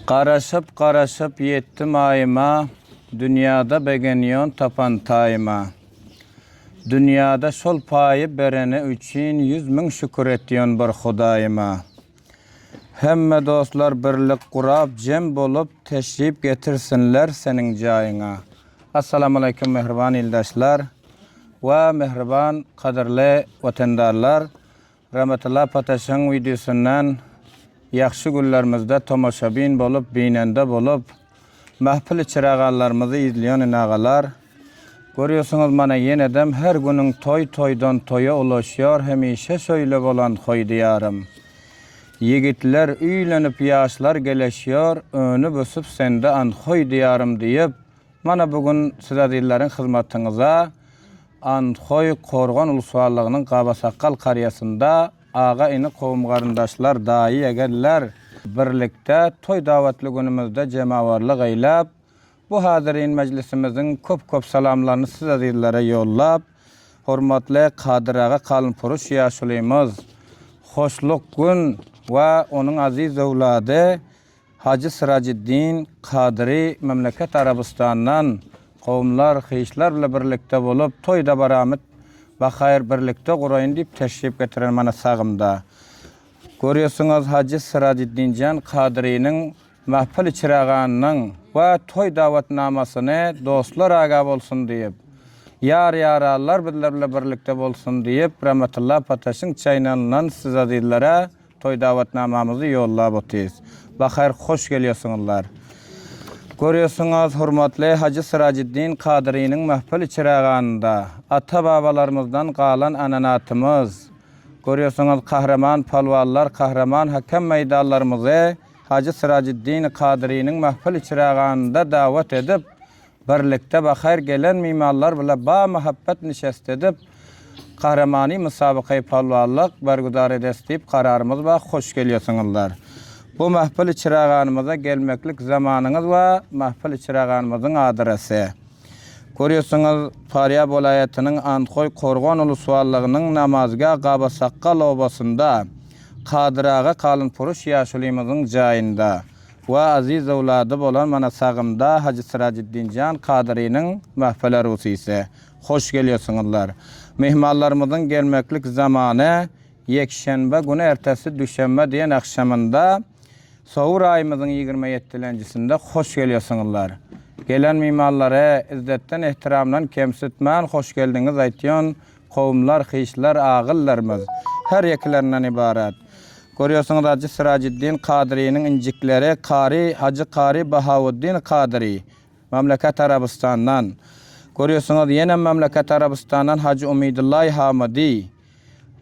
Qaraşıp qaraşıp yettim ayıma, dünyada begeniyon tapan tayıma. Dünyada şol payı berene üçün 100.000 şükür etiyon bir Hudayıma. Hemme dostlar birlik kurab cem bolup teşrif getirsinler senin cayına. Assalamu alaikum mehriban ildaşlar ve mehriban kadirli vatandarlar. Rahmetullah Pataş'ın videosundan yaxşı günlerimizde tomoşabin bolup, binende bolup, mahfil çırağanlarımızı izleyen inağalar. Görüyorsunuz mana yenedem her günün toydan toya ulaşıyor, hemişe şöyle olan koy diyarım. Yigitler üylenip yaşlar geleşiyor, önü bösüp sende an koy diyarım deyip, mana bugün size dillerin hizmetinize Antoy Korgan Ulusuallığının Qabasaqqal qariyasında ağa ini qovum qarindaşlar dahi egerler birlikte toy davatlı günümüzde cemavarlık eylap bu hadirin meclisimizin köp salamlarını size dillere yollap hormatlı Kadir ağa kalın puruş yaşuluyumuz hoşluk gün ve onun aziz evladı Hacı Sıraciddin Kadiri memleket Arabistan'dan qovumlar, xeyişlerle birlikte bolup toyda baramit ve hayır birlikte qurayın deyip teşrif getiren mana sağımda. Görüyorsunuz Hacı Sıraciddin Can Kadiri'nin mahfil çırağanının ve toy davetnamasını dostlar agab olsun deyip yar-yarallar bizlerle birlikte bolsun deyip Rahmetullah Pataş'ın çaynanından size dillere toy davetnamamızı yollab otuyuz. Ve hayır hoş geliyorsunuzlar. Görüyorsunuz hürmetli Hacı Sıraciddin Kadiri'nin mahfil çırağanında ata babalarımızdan kalan ananatımız. Görüyorsunuz kahraman palvallar, kahraman hakem meydallarımızı Hacı Sıraciddin Kadiri'nin mahfil çırağanında davet edip birlikte bakar gelen mimarlar bile ba muhabbet nişest edip kahramani müsabakayı palvallık bergudar edesteyip kararımız ve hoş geliyorsunuzlar. Bu mahfil çırağanımıza gelmeklik zamanınız ve mahfil çırağanımızın adresi. Görüyorsunuz Faryab vilayetinin Antoy Korgan Ulusuallığının namazga Qabasaqqal obasında Kadir ağa kalın puruş yaşuluyumuzun cayında ve aziz evladı olan mana sağımda Hacı Sıraciddin Can Kadiri'nin mahfil arusisi. Hoş geliyorsunuzlar. Mihmallarımızın gelmeklik zamanı yekşenbe günü ertesi düşenbe diyen akşamında Soğur ayımızın 27'lencisinde hoş geliyorsunuzlar. Gelen mimarlara izzetten, ihtiramdan kemsitmen hoş geldiniz aytyon qovumlar, xeyişler, ağıllarımız her yeklerinden ibaret. Görüyorsunuz Hacı Sıraciddin Kadiri'nin incikleri Hacı Kari Bahavuddin Kadiri memleket Arabistan'dan. Görüyorsunuz yine memleket Arabistan'dan Hacı Umidullah Hamadi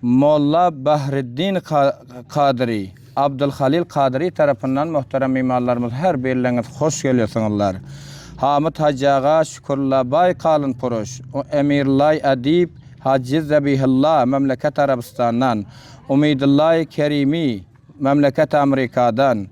Molla Bahreddin Kadiri Abdülhalil Kadiri tarafından muhterem mimarlarımız her birleriniz hoş geliyorsunuzlar. Hamid Hacı Ağa Şükürullah Bay Kalın Puruş, Emirlay Adib Hacı Zebihullah memleket Arabistan'dan, Umidullah Kerimi memleket Amerika'dan,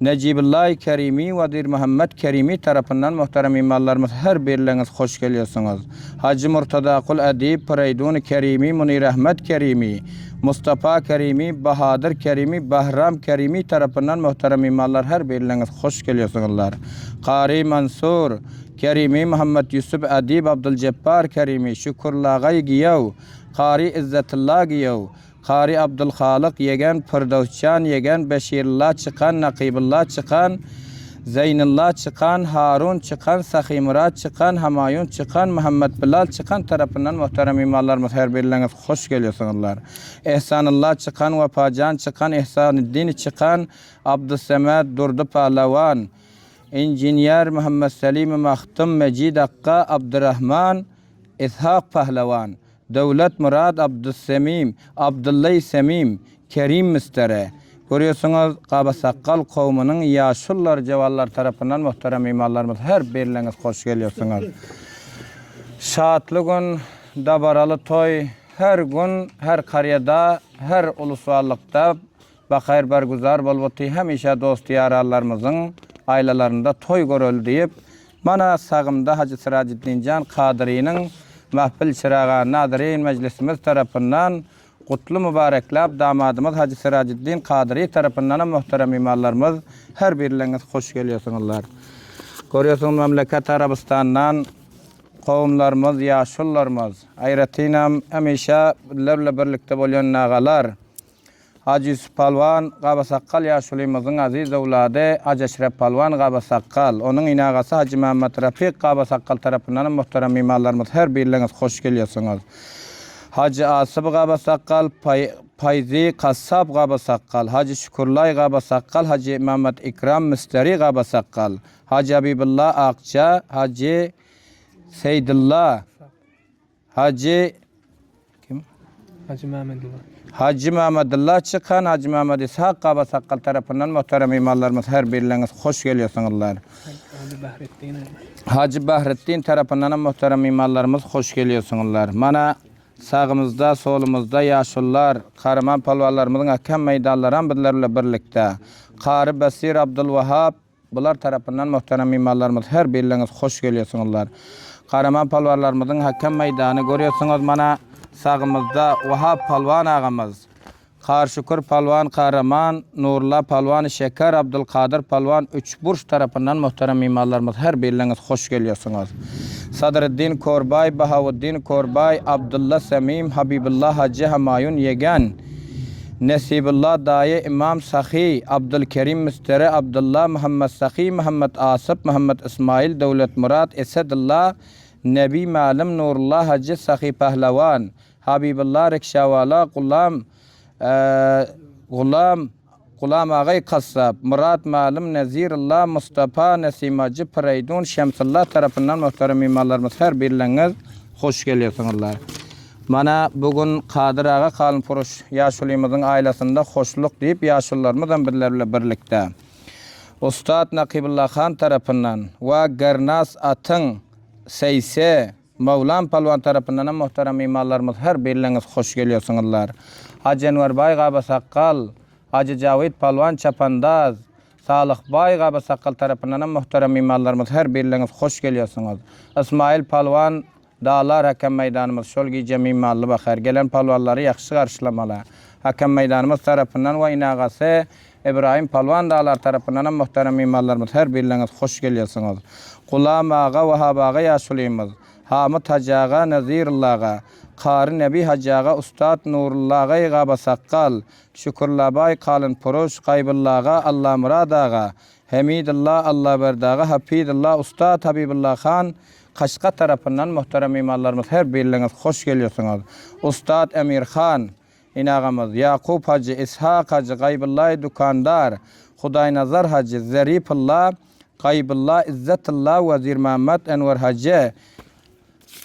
Necibullah Kerimi ve Dir Muhammed Kerimi tarafından muhterem mimarlarımız her birleriniz hoş geliyorsunuz. Hacı Murtada Kul Adib Preydun Kerimi, Munir Ahmet Kerimi, Mustafa Kerimi, Bahadır Kerimi, Bahram Kerimi tarafından muhterem mimarlar her birleriniz hoş geliyorsunuzlar. Qari Mansur Kerimi, Muhammed Yusuf Adib Abdülcebbar Kerimi, Şükürlağay Giyav, Qari İzzetullah Giyav, Qari Abdülhalik Yegen, Firdevscan Yegen, Beşirullah çıkan, Nakibullah çıkan, Zeynullah çıkan, Harun çıkan, Sahimurad çıkan, Hamayun çıkan, Muhammed Bilal çıkan tarafından muhterem mimarlarımız her birleriniz hoş geliyorsunuzlar. Ehsanullah çıkan, Vafacan çıkan, Ehsanuddin çıkan, Abdüssemed Durdu Pahlavan, İnjinyer Muhammed Selim Mahtum Mecid Akka Abdurrahman İshak Pahlavan, Devlet Murad Abdüssemim, Abdullah Semim, Kerim Müstere. Görüyorsunuz Qabasaqqal qovmunun yaşullar cevallar tarafından muhterem mimarlarımız her birleriniz hoş geliyorsunuz. Şaatlı gün, dabaralı toy, her gün, her kariyada, her ulusallıkta bakayır berguzar bolbotu hemişe dost yararlarımızın ailelerinde toy görül deyip mana sağımda Hacı Sıraciddin Can Kadiri'nin mahfil çırağan nadirin meclisimiz tarafından kutlu mübareklap damadımız Hacı Siraciddin Kadiri tarafından muhterem imallarımız her birleriniz hoş geliyorsunuzlar. Görüyorsunuz memleket Arabistan'dan kavimlarımız, yaşullarımız, ayratinam hemişe birlikte bolyan nağalar, Hacı Yusuf Palvan Qabasaqqal yaşulymyzyň aziz owlady Hacı Eşref Palvan Qabasaqqal, onun inagası Hacı Mehmet Rafiq Qabasaqqal tarapyndan muhterem imallarymyz her birleriniz hoş gelýärsiňiz. Hacı Asyp Qabasaqqal, Payzi Qassab Qabasaqqal, Hacı Şükurlay Qabasaqqal, Hacı Mehmet İkram Müsteri Qabasaqqal, Hacı Habibullah Akça, Hacı Seydullah, Hacı kim? Hacı Mehmedullah çıkan Hacı Mehmed İshak Qabasaqqal tarafından muhterem imallarımız her birleriniz hoş gelýärsiňizler. Hacı Bahrettin tarafından muhterem imallarımız hoş gelýärsiňizler. Mana sağımızda, solumuzda yaşullar, kahraman palvallarımızın hakem meydanlaran bizlerle birlikte. Qari Basir Abdülvahab bular tarafından muhterem imallarımız her birleriniz hoş gelýärsiňizler. Kahraman palvallarımızın hakem meydanı görüyorsunuz. Mana sağımızda Vahab Palvan ağamız, Qarşıkur Palvan Kahraman, Nurla Palvan Şeker, Abdülkadir Palvan Üçburç tarafından muhterem imallarımız her birleriniz hoş gelýärsiňiz. Sadreddin Korbay, Bahavuddin Korbay, Abdullah Samim, Habibullah Hacı Hamayun Yegan, Nesibullah Daye İmam Sahi, Abdülkerim Müstere, Abdullah Muhammed Sahi, Muhammed Asip, Muhammed İsmail, Devlet Murat, Esedullah, Nebi Malum Nurullah Hacı Sahi Pahlavan, Habibullah Rekşavala, Gulam Ağay Qassab, Murat Malum Nezirullah, Mustafa Nesimacı Preydun, Şemsullah tarafından muhterem imallarımız her birleriniz hoş gelýärsiňizler. Mana bugün Kadir Ağa Kalınpuruş yaşulymyzyň ailesinde hoşluk diýip yaşullarymyzdan birlerle birlikde. Ustad Nakibullah Khan tarafından ve Gernas Atın Seyse Mevlam Palvan tarafından muhterem imallarımız her birleriniz hoş gelýärsiňizler. Hacı Enverbay Qabasaqqal, Hacı Cavit Palvan Çapandaz, Salıkbay Qabasaqqal tarafından muhterem imallarımız her birleriniz hoş gelýärsiňiz. İsmail Palvan Dağlar hakem meydanımız şolgi cemi mallı bakar. Gelen palvalları yaxşı qarşılamalı. Hakem meydanımız tarafından ve inagası İbrahim Palvan Dağlar tarafından muhterem imallarımız her birleriniz hoş gelýärsiňiz. Gulam Ağa ve Habağa yaşulymyz. Hamid Hacağa, Nazirullah'a, Qari Nebi Hacağa, Ustad Nurullah'a Qabasaqqal, Şükurlabay Kalınpuruş, Qaybullah'a, Allah Murad Ağa, Hamidullah, Allah Berdağa, Hafidullah, Ustad Habibullah Khan, Kaşqa tarafından muhterem imallarımız her birleriniz hoş gelýärsiňiz. Ustad Emir Khan, inağımız, Yakup Hacı, İshak Hacı, Qaybullah Dukandar, Hudaynazar Hacı, Zarifullah, Qaybullah, İzzetullah, Vazir Mehmet Enver Hacı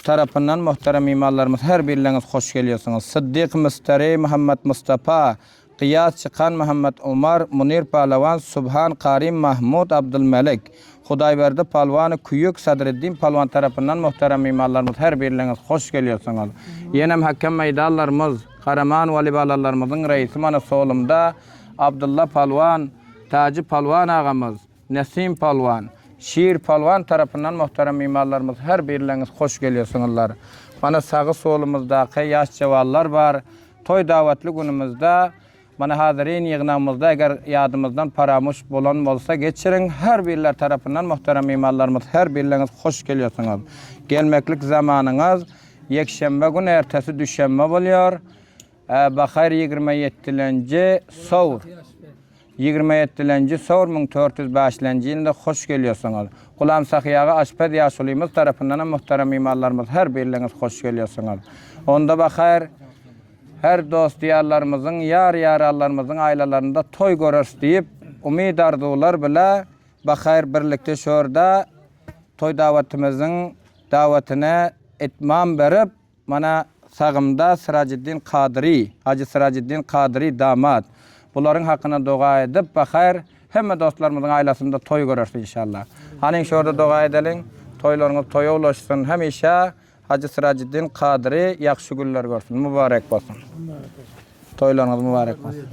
tarafından muhterem imallarımız her birleriniz hoş gelýärsiňiz. Siddiq Müsteri, Muhammed Mustafa, Qiyas Çıkan, Muhammed Umar, Munir Palavan, Subhan Karim, Mahmud Abdülmelik, Hudayberdi Palvanı Kuyuk, Sadreddin Palvan tarafından muhterem imallarımız her birleriniz hoş gelýärsiňiz. Yenem hakem meydanlarımız, Karaman valibalarlarımızın reisi mana solumda Abdullah Palvan, Taci Palvan ağamız, Nesim Palvan, Şiir Palvan tarafından muhterem imallarımız her birleriniz hoş gelýärsiňizler. Mana sağı solumuzda yaş cevallar var. Toy davatly günümüzde mana hazirin yığınamızda eğer yadımızdan paramuş bolan bolsa geçirin. Her birler tarafından muhterem imallarımız her birleriniz hoş gelýärsiňiz. Gelmeklik zamanınız yekşembe gün ertesi düşenme bolýar. Bahar 27-nji Sowr 27-nji Sowr 1405-nji ýylda hoş gelýärsiňiz. Gulam Sahiyaga Aşpad yaşulymyz tarafından muhterem imallarımız her birleriniz hoş gelýärsiňiz. Onda bahar her dost diyarlarımızın, yar-yarallarımızın ailelerinde toy görürs diýip umid arzular bile bahar birlikte şorda toy dawatymiziň dawatyna etmam berip mana sağımda Siraciddin Kadiri, Hacı Siraciddin Kadiri damat. Buların hakkına dua edip bahar hemme dostlarımızın ailesinde toy görürs inşallah. Hanin şorda dua edelim, toylarınız toya ulaşsın. Hemişe Hacı Siraciddin Kadiri yaxşı günler görsün. Mübarek olsun. Toylarınız mübarek olsun.